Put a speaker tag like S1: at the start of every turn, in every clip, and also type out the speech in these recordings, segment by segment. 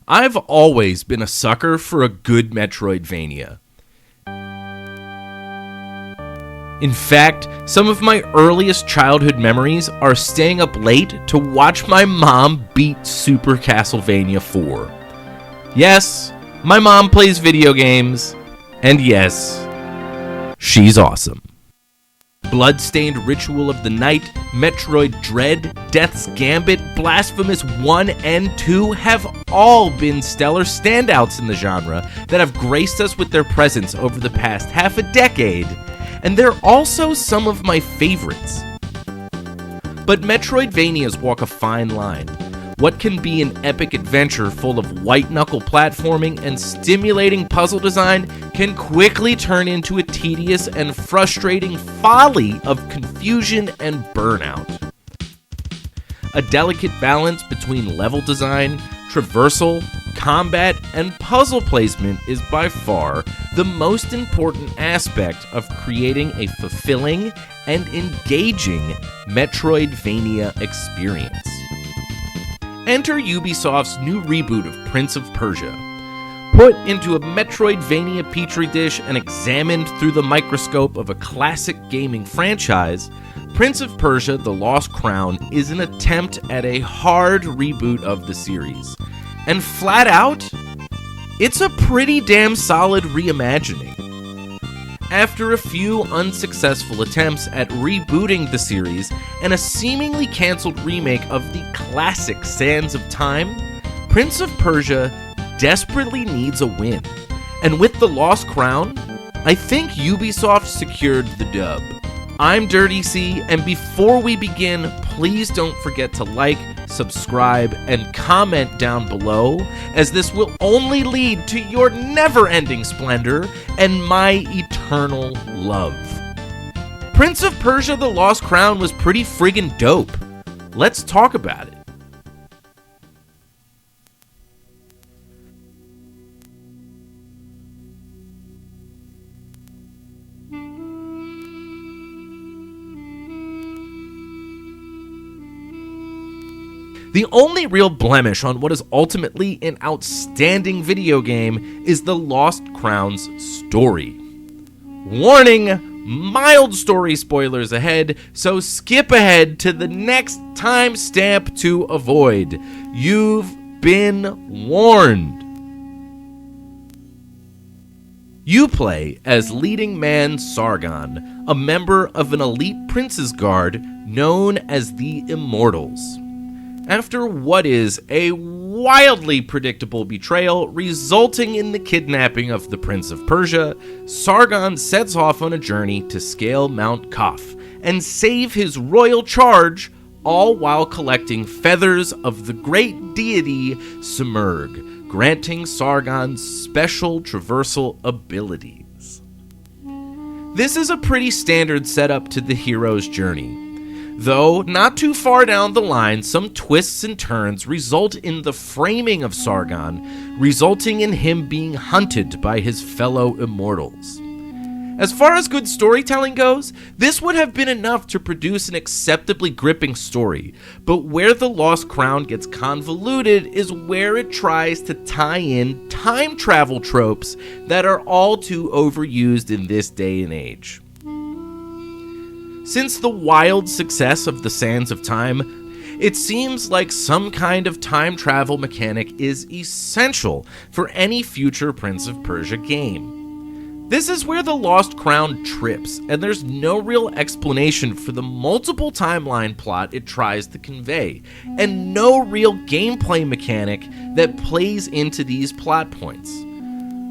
S1: I've always been a sucker for a good metroidvania. In fact, some of my earliest childhood memories are staying up late to watch my mom beat Super Castlevania 4. Yes, my mom plays video games, and yes, she's awesome. Bloodstained Ritual of the Night, Metroid Dread, Death's Gambit, Blasphemous 1 and 2 have all been stellar standouts in the genre that have graced us with their presence over the past half a decade, and they're also some of my favorites. But Metroidvanias walk a fine line. What can be an epic adventure full of white-knuckle platforming and stimulating puzzle design can quickly turn into a tedious and frustrating folly of confusion and burnout. A delicate balance between level design, traversal, combat, and puzzle placement is by far the most important aspect of creating a fulfilling and engaging Metroidvania experience. Enter Ubisoft's new reboot of Prince of Persia. Put into a Metroidvania petri dish and examined through the microscope of a classic gaming franchise, Prince of Persia: The Lost Crown is an attempt at a hard reboot of the series. And flat out, it's a pretty damn solid reimagining. After a few unsuccessful attempts at rebooting the series and a seemingly canceled remake of the classic Sands of Time, Prince of Persia desperately needs a win. And with The Lost Crown, I think Ubisoft secured the dub. I'm Dirty C, and before we begin, please don't forget to like, subscribe, and comment down below, as this will only lead to your never-ending splendor and my eternal love. Prince of Persia: The Lost Crown was pretty friggin' dope. Let's talk about it. The only real blemish on what is ultimately an outstanding video game is The Lost Crown's story. Warning, mild story spoilers ahead, so skip ahead to the next timestamp to avoid. You've been warned. You play as leading man Sargon, a member of an elite prince's guard known as the Immortals. After what is a wildly predictable betrayal resulting in the kidnapping of the Prince of Persia, Sargon sets off on a journey to scale Mount Kaf and save his royal charge, all while collecting feathers of the great deity Simurgh, granting Sargon special traversal abilities. This is a pretty standard setup to the hero's journey. Though, not too far down the line, some twists and turns result in the framing of Sargon, resulting in him being hunted by his fellow immortals. As far as good storytelling goes, this would have been enough to produce an acceptably gripping story, but where The Lost Crown gets convoluted is where it tries to tie in time travel tropes that are all too overused in this day and age. Since the wild success of the Sands of Time, it seems like some kind of time travel mechanic is essential for any future Prince of Persia game. This is where The Lost Crown trips, and there's no real explanation for the multiple timeline plot it tries to convey, and no real gameplay mechanic that plays into these plot points.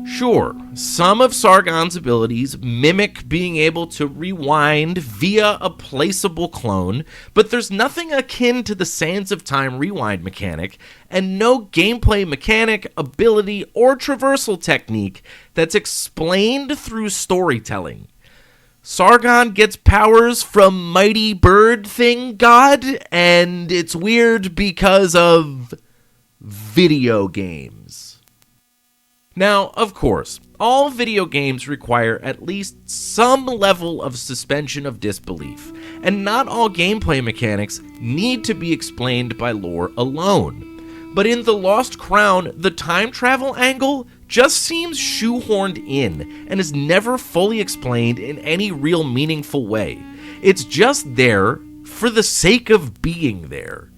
S1: Sure, some of Sargon's abilities mimic being able to rewind via a placeable clone, but there's nothing akin to the Sands of Time rewind mechanic, and no gameplay mechanic, ability, or traversal technique that's explained through storytelling. Sargon gets powers from Mighty Bird Thing God, and it's weird because of video games. Now, of course, all video games require at least some level of suspension of disbelief, and not all gameplay mechanics need to be explained by lore alone. But in The Lost Crown, the time travel angle just seems shoehorned in and is never fully explained in any real meaningful way. It's just there for the sake of being there.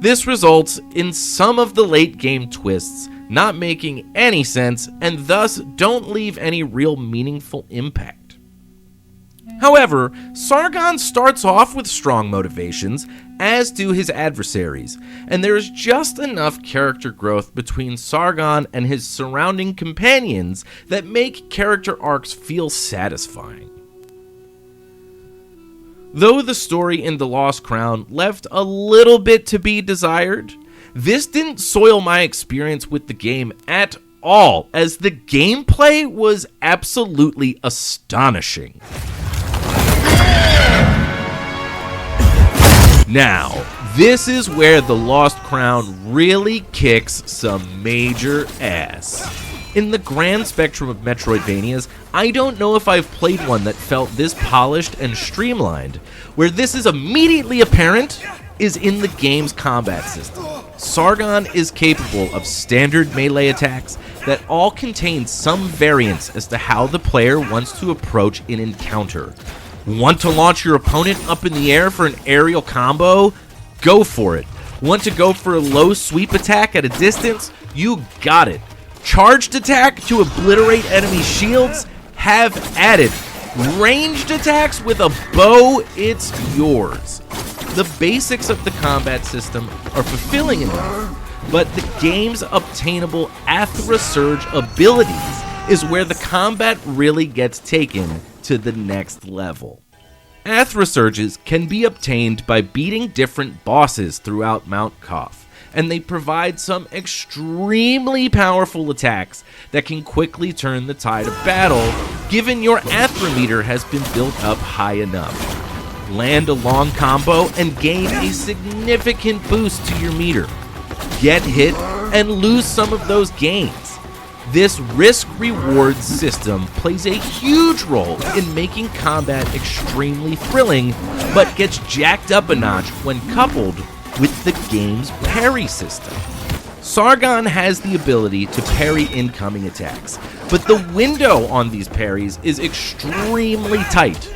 S1: This results in some of the late game twists not making any sense and thus don't leave any real meaningful impact. However, Sargon starts off with strong motivations, as do his adversaries, and there is just enough character growth between Sargon and his surrounding companions that make character arcs feel satisfying. Though the story in The Lost Crown left a little bit to be desired, this didn't soil my experience with the game at all, as the gameplay was absolutely astonishing. Now, this is where The Lost Crown really kicks some major ass. In the grand spectrum of Metroidvanias, I don't know if I've played one that felt this polished and streamlined. Where this is immediately apparent is in the game's combat system. Sargon is capable of standard melee attacks that all contain some variance as to how the player wants to approach an encounter. Want to launch your opponent up in the air for an aerial combo? Go for it. Want to go for a low sweep attack at a distance? You got it. Charged attack to obliterate enemy shields? Have at it. Ranged attacks with a bow? It's yours. The basics of the combat system are fulfilling enough, but the game's obtainable Athra Surge abilities is where the combat really gets taken to the next level. Athra Surges can be obtained by beating different bosses throughout Mount Koth, and they provide some extremely powerful attacks that can quickly turn the tide of battle, given your Athra meter has been built up high enough. Land a long combo and gain a significant boost to your meter. Get hit and lose some of those gains. This risk-reward system plays a huge role in making combat extremely thrilling, but gets jacked up a notch when coupled with the game's parry system. Sargon has the ability to parry incoming attacks, but the window on these parries is extremely tight.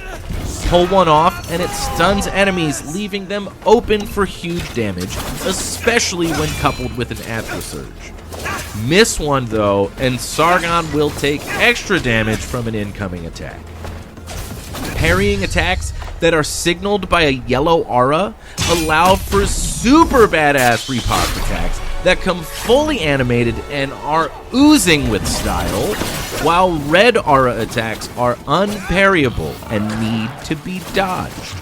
S1: Pull one off and it stuns enemies, leaving them open for huge damage, especially when coupled with an Athra Surge. Miss one though, and Sargon will take extra damage from an incoming attack. Parrying attacks that are signaled by a yellow aura allow for super badass riposte attacks that come fully animated and are oozing with style, while red aura attacks are unparryable and need to be dodged.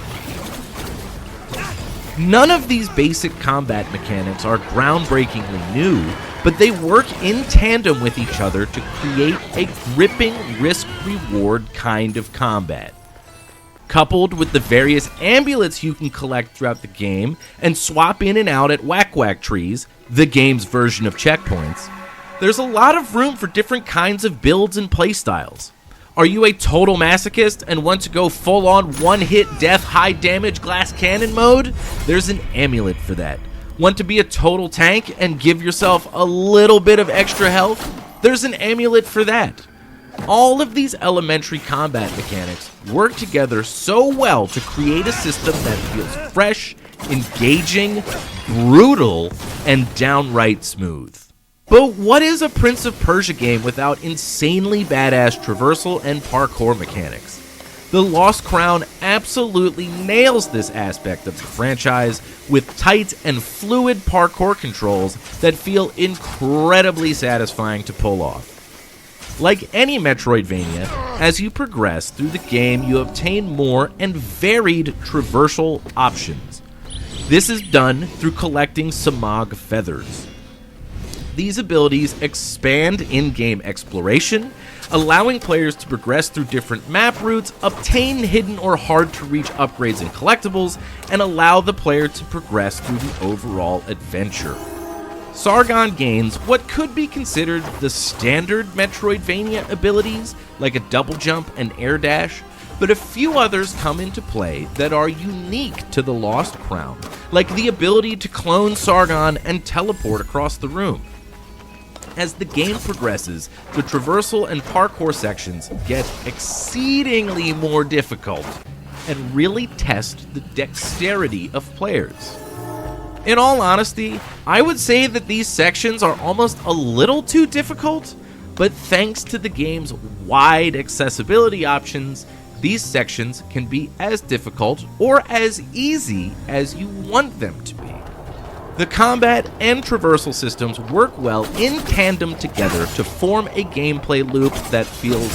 S1: None of these basic combat mechanics are groundbreakingly new, but they work in tandem with each other to create a gripping risk-reward kind of combat. Coupled with the various amulets you can collect throughout the game and swap in and out at whack-whack trees, the game's version of checkpoints, there's a lot of room for different kinds of builds and playstyles. Are you a total masochist and want to go full-on one-hit death high-damage glass cannon mode? There's an amulet for that. Want to be a total tank and give yourself a little bit of extra health? There's an amulet for that. All of these elementary combat mechanics work together so well to create a system that feels fresh, engaging, brutal, and downright smooth. But what is a Prince of Persia game without insanely badass traversal and parkour mechanics? The Lost Crown absolutely nails this aspect of the franchise with tight and fluid parkour controls that feel incredibly satisfying to pull off. Like any Metroidvania, as you progress through the game, you obtain more and varied traversal options. This is done through collecting Samag feathers. These abilities expand in-game exploration, allowing players to progress through different map routes, obtain hidden or hard-to-reach upgrades and collectibles, and allow the player to progress through the overall adventure. Sargon gains what could be considered the standard Metroidvania abilities, like a double jump and air dash, but a few others come into play that are unique to the Lost Crown, like the ability to clone Sargon and teleport across the room. As the game progresses, the traversal and parkour sections get exceedingly more difficult and really test the dexterity of players. In all honesty, I would say that these sections are almost a little too difficult, but thanks to the game's wide accessibility options, these sections can be as difficult or as easy as you want them to be. The combat and traversal systems work well in tandem together to form a gameplay loop that feels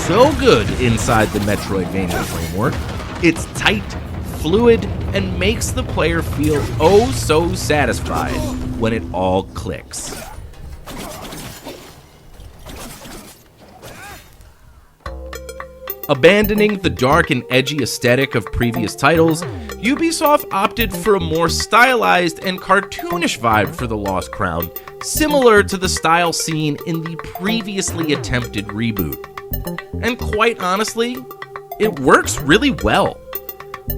S1: so good inside the metroidvania framework. It's tight, fluid, and makes the player feel oh so satisfied when it all clicks. Abandoning the dark and edgy aesthetic of previous titles, Ubisoft opted for a more stylized and cartoonish vibe for the Lost Crown, similar to the style seen in the previously attempted reboot. And quite honestly, it works really well.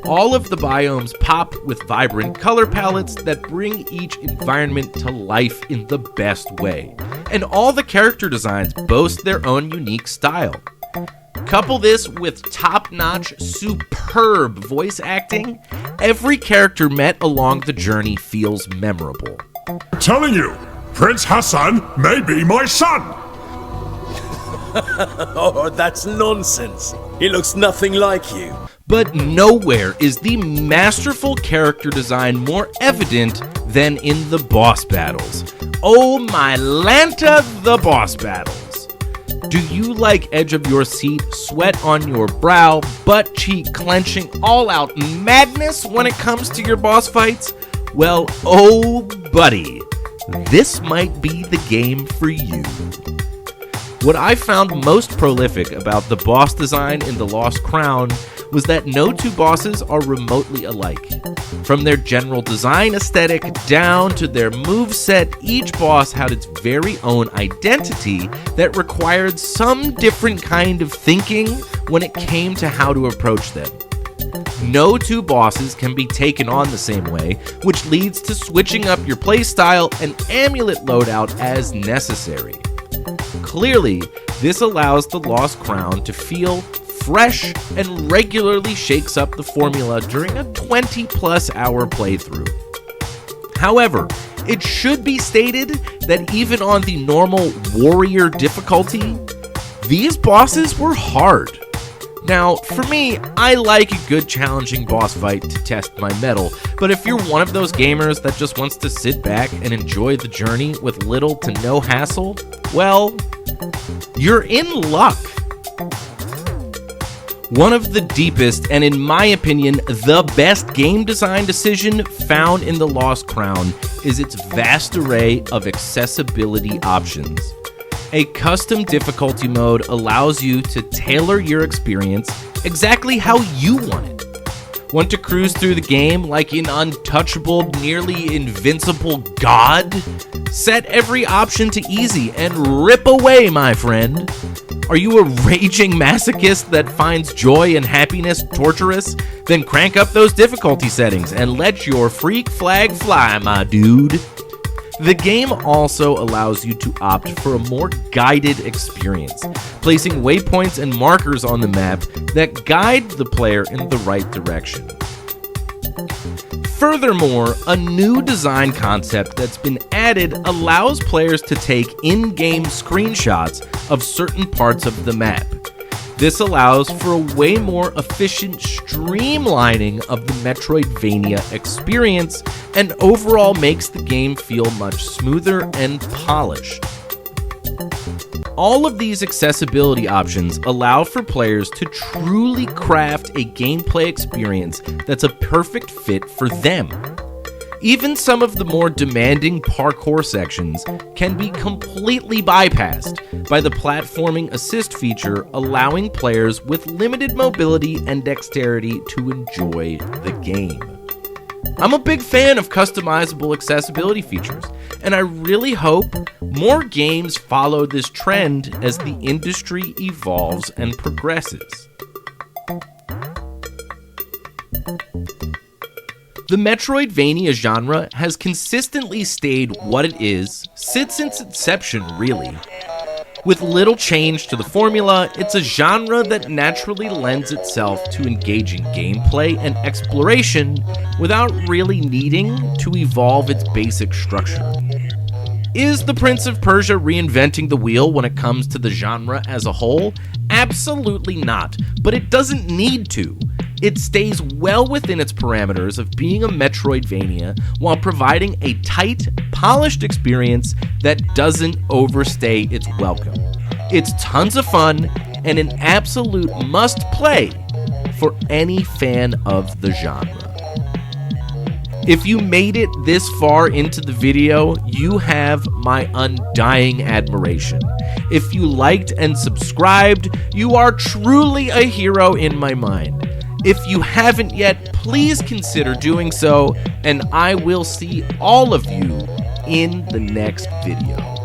S1: All of the biomes pop with vibrant color palettes that bring each environment to life in the best way, and all the character designs boast their own unique style. Couple this with top-notch, superb voice acting, every character met along the journey feels memorable.
S2: I'm telling you, Prince Hassan may be my son!
S3: Oh, that's nonsense. He looks nothing like you.
S1: But nowhere is the masterful character design more evident than in the boss battles. Oh my Lanta, the boss battles! Do you like edge of your seat, sweat on your brow, butt cheek clenching, all-out madness when it comes to your boss fights? Well, oh buddy, this might be the game for you. What I found most prolific about the boss design in The Lost Crown was that no two bosses are remotely alike. From their general design aesthetic down to their moveset, each boss had its very own identity that required some different kind of thinking when it came to how to approach them. No two bosses can be taken on the same way, which leads to switching up your playstyle and amulet loadout as necessary. Clearly, this allows the Lost Crown to feel fresh and regularly shakes up the formula during a 20-plus hour playthrough. However, it should be stated that even on the normal warrior difficulty, these bosses were hard. Now, for me, I like a good challenging boss fight to test my mettle, but if you're one of those gamers that just wants to sit back and enjoy the journey with little to no hassle, well, you're in luck. One of the deepest, and in my opinion, the best game design decision found in The Lost Crown is its vast array of accessibility options. A custom difficulty mode allows you to tailor your experience exactly how you want it. Want to cruise through the game like an untouchable, nearly invincible god? Set every option to easy and rip away, my friend. Are you a raging masochist that finds joy and happiness torturous? Then crank up those difficulty settings and let your freak flag fly, my dude. The game also allows you to opt for a more guided experience, placing waypoints and markers on the map that guide the player in the right direction. Furthermore, a new design concept that's been added allows players to take in-game screenshots of certain parts of the map. This allows for a way more efficient streamlining of the Metroidvania experience and overall makes the game feel much smoother and polished. All of these accessibility options allow for players to truly craft a gameplay experience that's a perfect fit for them. Even some of the more demanding parkour sections can be completely bypassed by the platforming assist feature, allowing players with limited mobility and dexterity to enjoy the game. I'm a big fan of customizable accessibility features, and I really hope more games follow this trend as the industry evolves and progresses. The metroidvania genre has consistently stayed what it is since its inception, really. With little change to the formula, it's a genre that naturally lends itself to engaging gameplay and exploration without really needing to evolve its basic structure. Is the Prince of Persia reinventing the wheel when it comes to the genre as a whole? Absolutely not, but it doesn't need to. It stays well within its parameters of being a Metroidvania while providing a tight, polished experience that doesn't overstay its welcome. It's tons of fun and an absolute must-play for any fan of the genre. If you made it this far into the video, you have my undying admiration. If you liked and subscribed, you are truly a hero in my mind. If you haven't yet, please consider doing so, and I will see all of you in the next video.